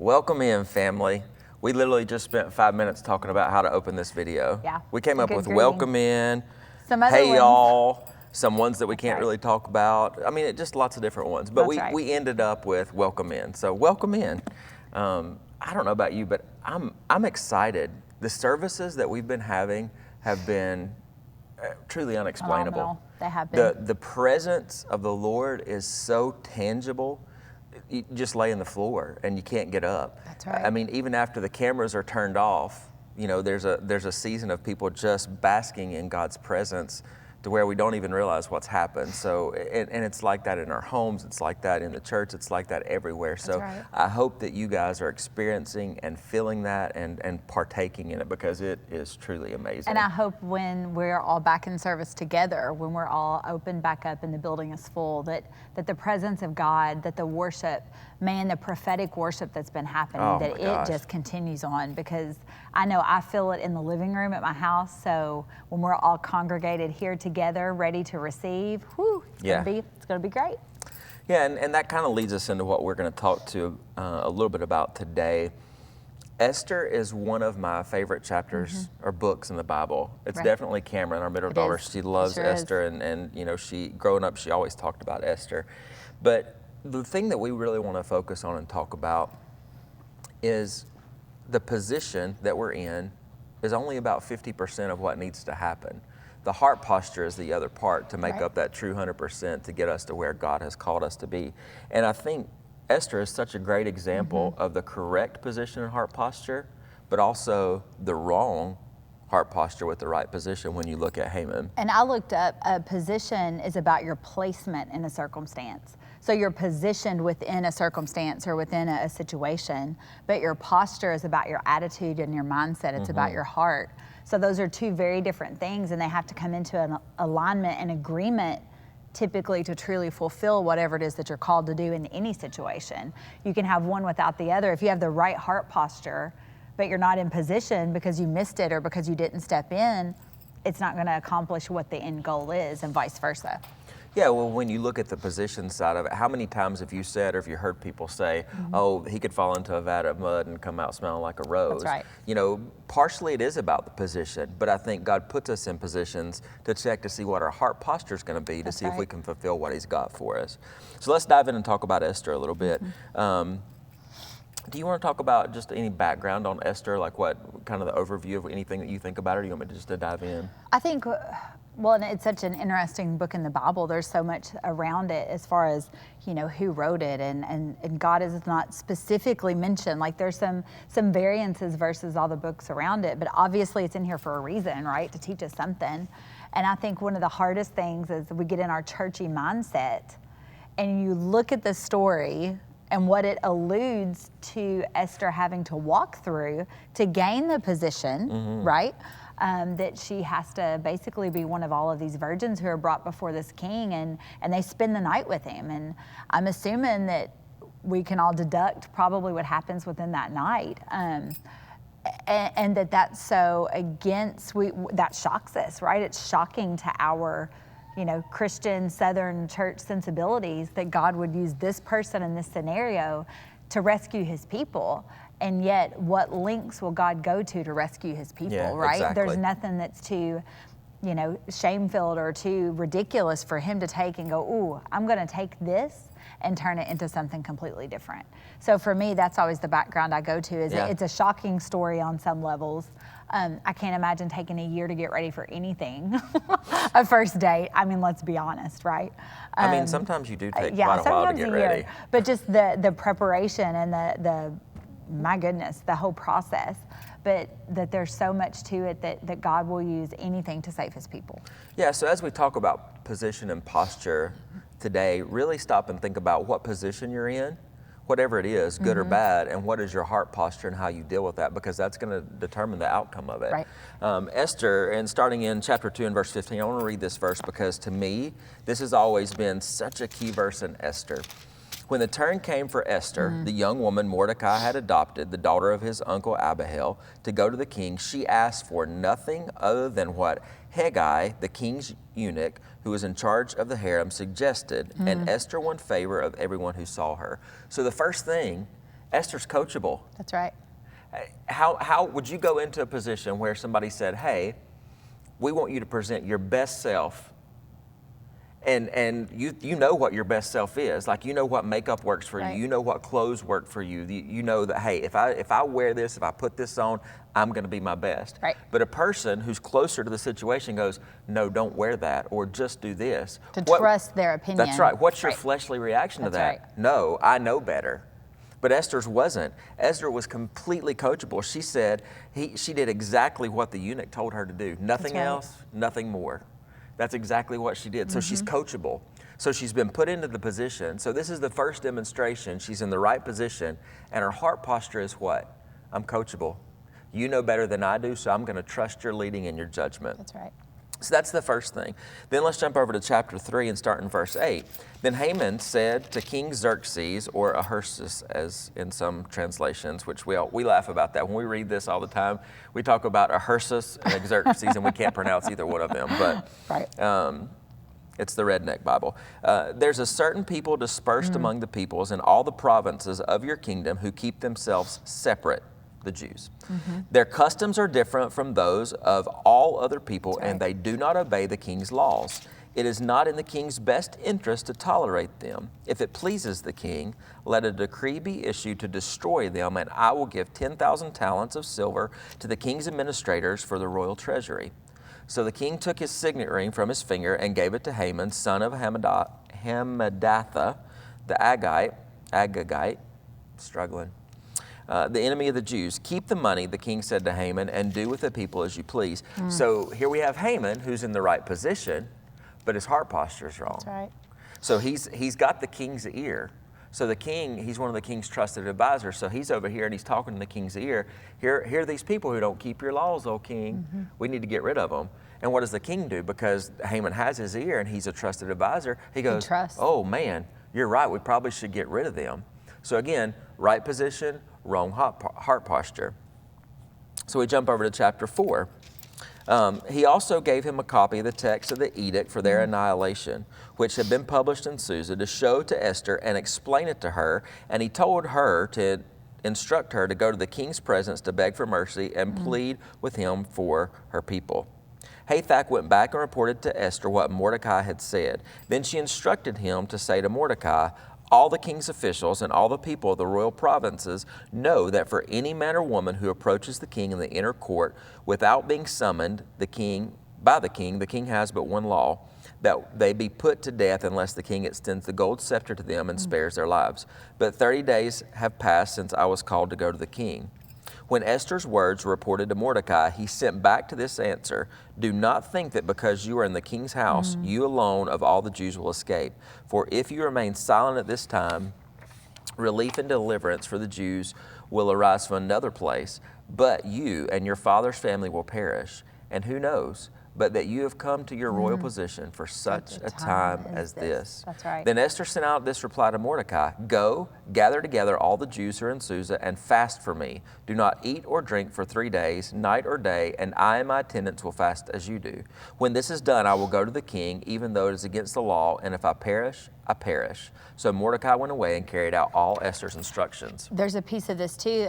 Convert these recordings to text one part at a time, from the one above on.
Welcome in, family. We literally just spent 5 minutes talking about how to open this video. Yeah, We came up with greeting. welcome in, Some other hey ones. y'all, some ones that we That's can't right. really talk about. I mean, just lots of different ones. But That's right. we ended up with welcome in. So welcome in. I don't know about you, but I'm excited. The services that we've been having have been truly unexplainable. Phenomenal. They have been. The presence of the Lord is so tangible. You just lay on the floor and you can't get up. That's right. I mean, even after the cameras are turned off, you know, there's a season of people just basking in God's presence to where we don't even realize what's happened. So, and it's like that in our homes, it's like that in the church, it's like that everywhere. So right. I hope that you guys are experiencing and feeling that and partaking in it, because it is truly amazing. And I hope when we're all back in service together, when we're all opened back up and the building is full, that the presence of God, that the worship, man, the prophetic worship that's been happening, Oh that my gosh. it just continues on, because I know I feel it in the living room at my house. So when we're all congregated here together, ready to receive, it's gonna be great. Yeah, and that kind of leads us into what we're going to talk to a little bit about today. Esther is one of my favorite chapters or books in the Bible. It's Right. definitely Cameron, our middle It daughter. is. She loves It sure is. Esther, and you know, growing up, she always talked about Esther. But the thing that we really want to focus on and talk about is the position that we're in is only about 50% of what needs to happen. The heart posture is the other part to make Right. up that true 100% to get us to where God has called us to be. And I think Esther is such a great example of the correct position and heart posture, but also the wrong heart posture with the right position when you look at Haman. And I looked up, a position is about your placement in a circumstance. So you're positioned within a circumstance or within a situation, but your posture is about your attitude and your mindset. It's about your heart. So those are two very different things, and they have to come into an alignment and agreement typically to truly fulfill whatever it is that you're called to do in any situation. You can have one without the other. If you have the right heart posture, but you're not in position because you missed it or because you didn't step in, it's not going to accomplish what the end goal is, and vice versa. Yeah, well, when you look at the position side of it, how many times have you said, or have you heard people say, oh, he could fall into a vat of mud and come out smelling like a rose? That's right. You know, partially it is about the position, but I think God puts us in positions to check to see what our heart posture is going to be, to see if we right. can fulfill what he's got for us. So let's dive in and talk about Esther a little bit. Do you want to talk about just any background on Esther, like what kind of the overview of anything that you think about her? Or do you want me just to dive in? I think, well, and it's such an interesting book in the Bible. There's so much around it as far as, you know, who wrote it, and God is not specifically mentioned. Like there's some variances versus all the books around it, but obviously it's in here for a reason, right? To teach us something. And I think one of the hardest things is we get in our churchy mindset and you look at the story and what it alludes to Esther having to walk through to gain the position, right? That she has to basically be one of all of these virgins who are brought before this king, and they spend the night with him. And I'm assuming that we can all deduct probably what happens within that night. And that's so against, that shocks us, right? It's shocking to our, you know, Christian Southern church sensibilities that God would use this person in this scenario to rescue his people. And yet, what lengths will God go to rescue his people, Yeah, right? exactly. There's nothing that's too, you know, shame-filled or too ridiculous for him to take and go, ooh, I'm going to take this and turn it into something completely different. So for me, that's always the background I go to, is it's a shocking story on some levels. I can't imagine taking a year to get ready for anything, a first date. I mean, let's be honest, right? I mean, sometimes you do take quite a while to sometimes get a year. ready. But just the preparation and the my goodness, the whole process. But that there's so much to it that God will use anything to save his people. Yeah, so as we talk about position and posture today, really stop and think about what position you're in, whatever it is, good or bad, and what is your heart posture and how you deal with that, because that's going to determine the outcome of it. Right. Esther, and starting in chapter 2 and verse 15, I want to read this verse because to me, this has always been such a key verse in Esther. When the turn came for Esther, the young woman Mordecai had adopted, the daughter of his uncle Abihail, to go to the king, she asked for nothing other than what Hegai, the king's eunuch, who was in charge of the harem, suggested, and Esther won favor of everyone who saw her. So the first thing Esther's coachable. That's right. How would you go into a position where somebody said, hey, we want you to present your best self, and you know what your best self is, like you know what makeup works for Right. you, you know what clothes work for you, you know that, hey, if I wear this, if I put this on, I'm going to be my best. Right. But a person who's closer to the situation goes, no, don't wear that, or just do this. To trust their opinion. That's right. What's your Right. fleshly reaction to That's that? right. No, I know better. But Esther's wasn't. Esther was completely coachable. She said she did exactly what the eunuch told her to do. Nothing right. else, nothing more. That's exactly what she did. So she's coachable. So she's been put into the position. So this is the first demonstration. She's in the right position. And her heart posture is what? I'm coachable. You know better than I do, so I'm going to trust your leading and your judgment. That's right. So that's the first thing. Then let's jump over to chapter 3 and start in verse 8. Then Haman said to King Xerxes, or Ahasuerus as in some translations, which we laugh about that. When we read this all the time, we talk about Ahasuerus and Xerxes, and we can't pronounce either one of them. But Right. it's the redneck Bible. There's a certain people dispersed among the peoples in all the provinces of your kingdom who keep themselves separate, the Jews. Their customs are different from those of all other people, That's right. and they do not obey the king's laws. It is not in the king's best interest to tolerate them. If it pleases the king, let a decree be issued to destroy them, and I will give 10,000 talents of silver to the king's administrators for the royal treasury. So the king took his signet ring from his finger and gave it to Haman, son of Hammedatha, the Agagite, struggling. The enemy of the Jews. Keep the money, the king said to Haman, and do with the people as you please. So here we have Haman, who's in the right position, but his heart posture is wrong. That's right. So he's got the king's ear. So the king, he's one of the king's trusted advisors. So he's over here and he's talking to the king's ear. Here are these people who don't keep your laws, O king. We need to get rid of them. And what does the king do? Because Haman has his ear and he's a trusted advisor. He goes, trusts. oh man, you're right. We probably should get rid of them. So again, right position, wrong heart posture. So we jump over to chapter 4. He also gave him a copy of the text of the edict for their annihilation, which had been published in Susa, to show to Esther and explain it to her. And he told her to instruct her to go to the king's presence to beg for mercy and plead with him for her people. Hathach went back and reported to Esther what Mordecai had said. Then she instructed him to say to Mordecai, all the king's officials and all the people of the royal provinces know that for any man or woman who approaches the king in the inner court without being summoned the king has but one law, that they be put to death unless the king extends the gold scepter to them and spares their lives. But 30 days have passed since I was called to go to the king. When Esther's words were reported to Mordecai, he sent back to this answer, do not think that because you are in the king's house, you alone of all the Jews will escape. For if you remain silent at this time, relief and deliverance for the Jews will arise from another place, but you and your father's family will perish. And who knows, but that you have come to your royal position for such a time as this. That's right. Then Esther sent out this reply to Mordecai, go, gather together all the Jews who are in Susa and fast for me. Do not eat or drink for 3 days, night or day, and I and my attendants will fast as you do. When this is done, I will go to the king, even though it is against the law, and if I perish, I perish. So Mordecai went away and carried out all Esther's instructions. There's a piece of this too.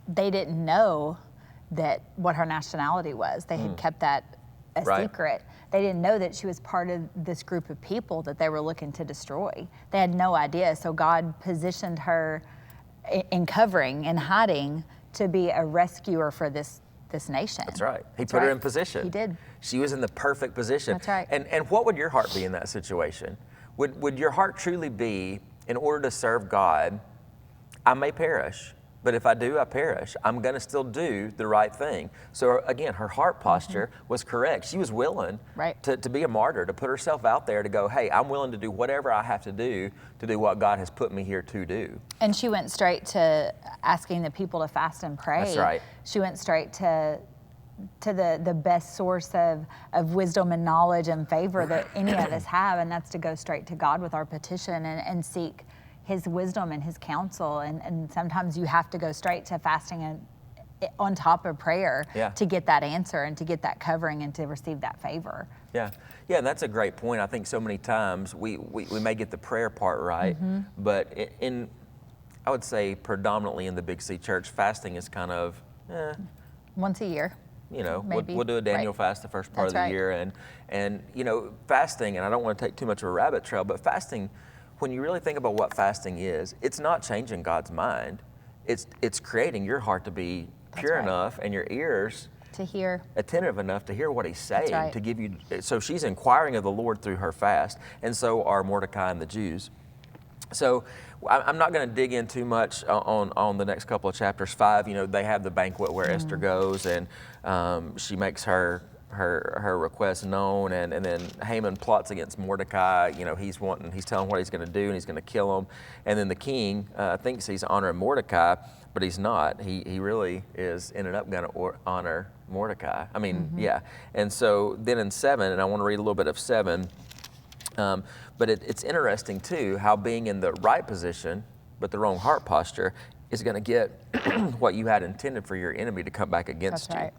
They didn't know that what her nationality was. They had kept that a secret. They didn't know that she was part of this group of people that they were looking to destroy. They had no idea. So God positioned her in covering and hiding to be a rescuer for this nation. That's right. He put her in position. He did. She was in the perfect position. That's right. And what would your heart be in that situation? Would your heart truly be, in order to serve God, I may perish, but if I do, I perish. I'm going to still do the right thing. So again, her heart posture was correct. She was willing to be a martyr, to put herself out there to go, hey, I'm willing to do whatever I have to do what God has put me here to do. And she went straight to asking the people to fast and pray. That's right. She went straight to the best source of wisdom and knowledge and favor that any of us have, and that's to go straight to God with our petition and seek His wisdom and His counsel. And sometimes you have to go straight to fasting and on top of prayer to get that answer and to get that covering and to receive that favor. Yeah, and that's a great point. I think so many times we may get the prayer part right, but I would say predominantly in the Big C church, fasting is kind of, Once a year. We'll do a Daniel fast the first part That's of the right. year. And fasting, and I don't want to take too much of a rabbit trail, but fasting, when you really think about what fasting is, it's not changing God's mind. It's creating your heart to be pure enough and your ears to hear, attentive enough to hear what he's saying, right. to give you. So she's inquiring of the Lord through her fast, and so are Mordecai and the Jews. So I'm not going to dig in too much on the next couple of chapters. 5, they have the banquet where Esther goes, and she makes her request known, and then Haman plots against Mordecai. He's telling what he's going to do, and he's going to kill him. And then the king thinks he's honoring Mordecai, but he's not. He really is ended up going to honor Mordecai. I mean, yeah. And so then in 7, and I want to read a little bit of 7. But it's interesting too how being in the right position but the wrong heart posture is going to get what you had intended for your enemy to come back against you. Right.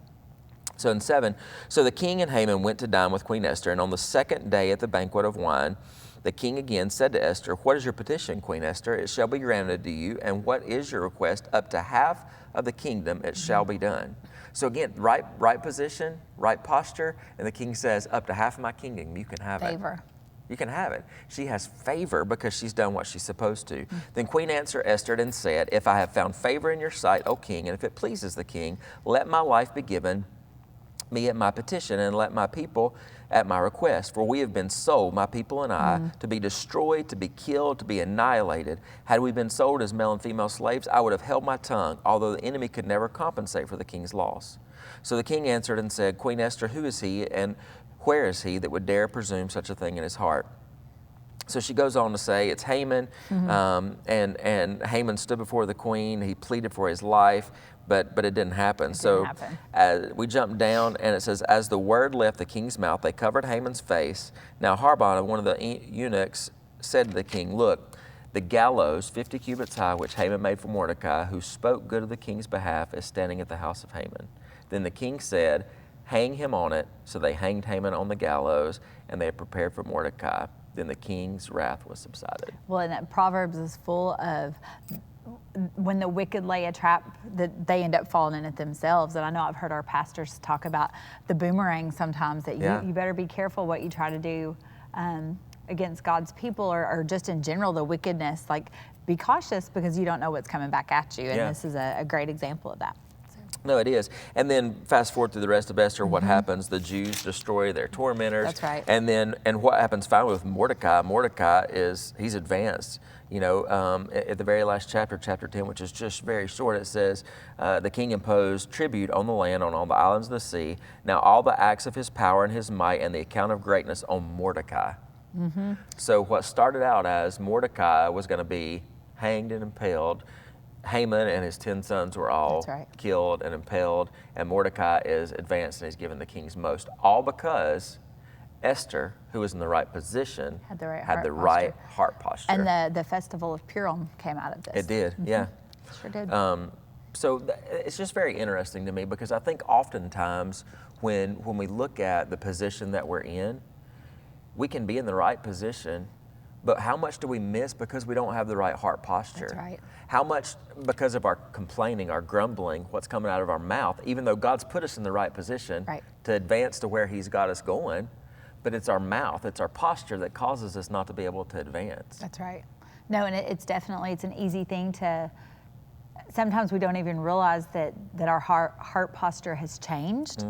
So in 7, so the king and Haman went to dine with Queen Esther, and on the second day at the banquet of wine, the king again said to Esther, "What is your petition, Queen Esther? It shall be granted to you. And what is your request? Up to half of the kingdom it shall be done." So again, right position, right posture, and the king says, "Up to half of my kingdom, you can have it." Favor. You can have it. She has favor because she's done what she's supposed to. Then Queen answered and said, "If I have found favor in your sight, O king, and if it pleases the king, let my life be given me at my petition, and let my people at my request. For we have been sold, my people and I, to be destroyed, to be killed, to be annihilated. Had we been sold as male and female slaves, I would have held my tongue, although the enemy could never compensate for the king's loss." So the king answered and said, "Queen Esther, who is he, and where is he that would dare presume such a thing in his heart?" So she goes on to say, it's Haman, and Haman stood before the queen. He pleaded for his life, but it didn't happen. As we jump down, and it says, as the word left the king's mouth, they covered Haman's face. Now Harbonah, one of the eunuchs, said to the king, "Look, the gallows, 50 cubits high, which Haman made for Mordecai, who spoke good of the king's behalf, is standing at the house of Haman." Then the king said, "Hang him on it." So they hanged Haman on the gallows, and they had prepared for Mordecai. Then the king's wrath was subsided. Well, and Proverbs is full of when the wicked lay a trap, that they end up falling in it themselves. And I know I've heard our pastors talk about the boomerang sometimes, that you better be careful what you try to do against God's people, or just in general, the wickedness. Like, be cautious because you don't know what's coming back at you. And this is a great example of that. No, it is. And then fast forward through the rest of Esther, what happens? The Jews destroy their tormentors. That's right. And what happens finally with Mordecai? Mordecai he's advanced. At the very last chapter, chapter 10, which is just very short, it says, the king imposed tribute on the land, on all the islands of the sea. Now all the acts of his power and his might and the account of greatness on Mordecai. So what started out as Mordecai was going to be hanged and impaled, Haman and his 10 sons were all killed and impaled, and Mordecai is advanced and he's given the king's most. All because Esther, who was in the right position, had the right heart posture. And the festival of Purim came out of this. It did, yeah. Sure did. So it's just very interesting to me, because I think oftentimes when we look at the position that we're in, we can be in the right position, but how much do we miss because we don't have the right heart posture? That's right. How much because of our complaining, our grumbling, what's coming out of our mouth, even though God's put us in the right position to advance to where he's got us going, but it's our mouth, it's our posture that causes us not to be able to advance. That's right. No, and it's an easy thing to, sometimes we don't even realize that our heart posture has changed.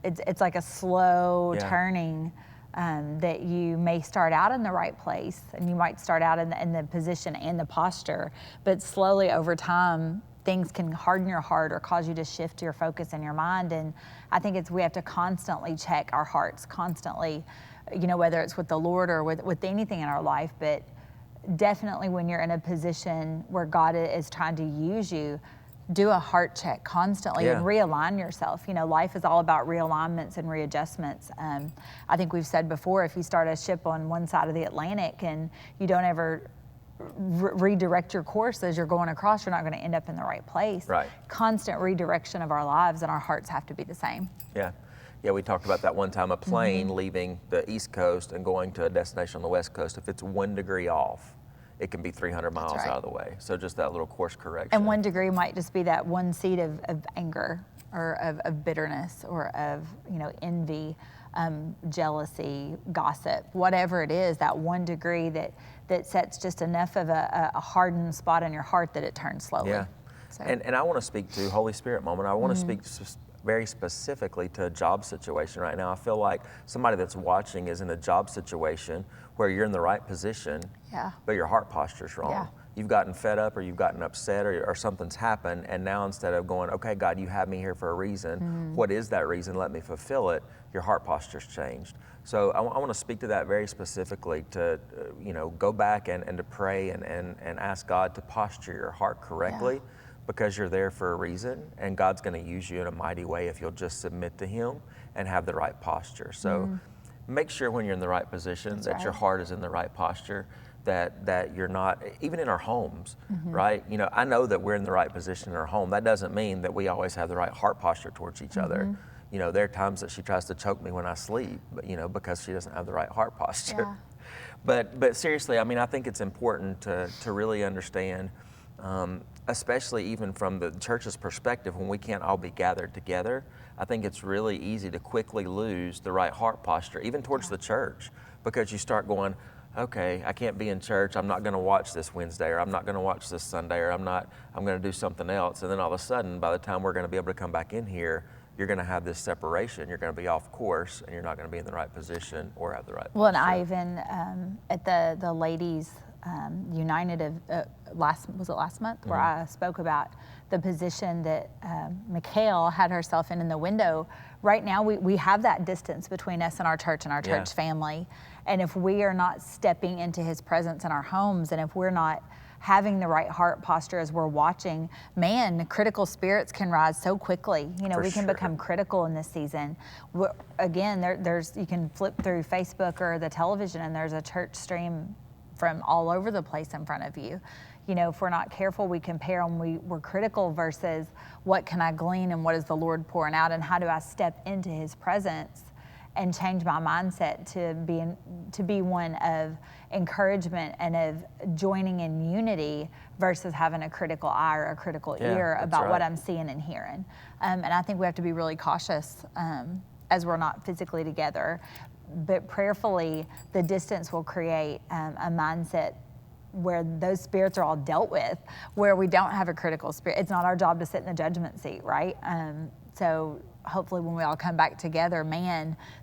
It's like a slow turning. That you may start out in the right place, and you might start out in the position and the posture, but slowly over time, things can harden your heart or cause you to shift your focus and your mind. And I think we have to constantly check our hearts, constantly, whether it's with the Lord or with anything in our life, but definitely when you're in a position where God is trying to use you, do a heart check constantly and realign yourself. Life is all about realignments and readjustments. I think we've said before, if you start a ship on one side of the Atlantic and you don't ever redirect your course as you're going across, you're not going to end up in the right place. Right. Constant redirection of our lives, and our hearts have to be the same. Yeah, we talked about that one time, a plane leaving the East Coast and going to a destination on the West Coast, if it's 1 degree off, it can be 300 miles right. out of the way. So just that little course correction. And 1 degree might just be that one seed of anger or of bitterness or of, envy, jealousy, gossip, whatever it is, that 1 degree that sets just enough of a hardened spot in your heart that it turns slowly. Yeah. So. And I want to speak to Holy Spirit moment. I want to speak very specifically to a job situation right now. I feel like somebody that's watching is in a job situation where you're in the right position, but your heart posture's wrong. Yeah. You've gotten fed up or you've gotten upset or something's happened, and now instead of going, okay, God, you have me here for a reason, what is that reason? Let me fulfill it. Your heart posture's changed. So I want to speak to that very specifically to, go back and to pray and ask God to posture your heart correctly. Because you're there for a reason, and God's going to use you in a mighty way if you'll just submit to Him and have the right posture. So make sure when you're in the right position that your heart is in the right posture, that you're not, even in our homes, right? I know that we're in the right position in our home. That doesn't mean that we always have the right heart posture towards each other. There are times that she tries to choke me when I sleep, but, because she doesn't have the right heart posture. Yeah. But seriously, I think it's important to really understand, especially even from the church's perspective, when we can't all be gathered together, I think it's really easy to quickly lose the right heart posture, even towards the church, because you start going, okay, I can't be in church, I'm not going to watch this Wednesday, or I'm not going to watch this Sunday, or I'm going to do something else. And then all of a sudden, by the time we're going to be able to come back in here, you're going to have this separation. You're going to be off course, and you're not going to be in the right position or have the right posture. Well, and I even, at the ladies' United last month, where I spoke about the position that Mikhail had herself in the window. Right now, we have that distance between us and our church church family. And if we are not stepping into His presence in our homes, and if we're not having the right heart posture as we're watching, critical spirits can rise so quickly. We can become critical in this season. Again, there's you can flip through Facebook or the television, and there's a church stream from all over the place in front of you. If we're not careful, we compare and we're critical versus what can I glean and what is the Lord pouring out, and how do I step into His presence and change my mindset to be one of encouragement and of joining in unity versus having a critical eye or a critical ear about what I'm seeing and hearing. And I think we have to be really cautious as we're not physically together. But prayerfully, the distance will create a mindset where those spirits are all dealt with, where we don't have a critical spirit. It's not our job to sit in the judgment seat, right? So hopefully when we all come back together,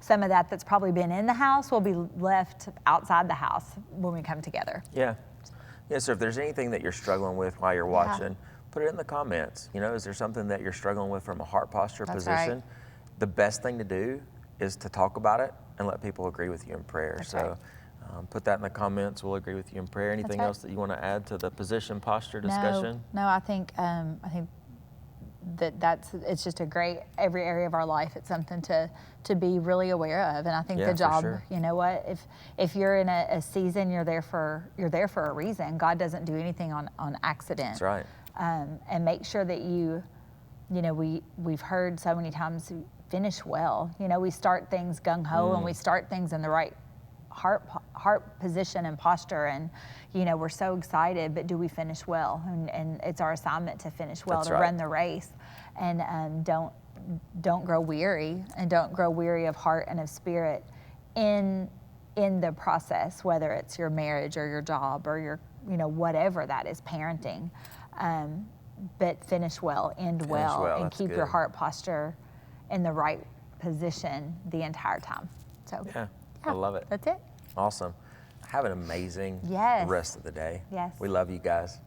some of that's probably been in the house will be left outside the house when we come together. Yeah. So if there's anything that you're struggling with while you're watching, put it in the comments. Is there something that you're struggling with from a heart posture position? Right. The best thing to do is to talk about it and let people agree with you in prayer. Put that in the comments. We'll agree with you in prayer. Anything else that you want to add to the position posture discussion? No, I think it's just a great, every area of our life, it's something to be really aware of. And I think the job, you know what, if you're in a season, you're there for a reason. God doesn't do anything on accident. That's right. And make sure that we've heard so many times, finish well. We start things gung-ho and we start things in the right heart position and posture, and we're so excited, but do we finish well? And it's our assignment to finish well, run the race, and don't grow weary, and don't grow weary of heart and of spirit in the process, whether it's your marriage or your job or your whatever that is, parenting, but finish well, end well, and keep your heart posture in the right position the entire time. So I love it. That's it. Awesome. Have an amazing rest of the day. Yes. We love you guys.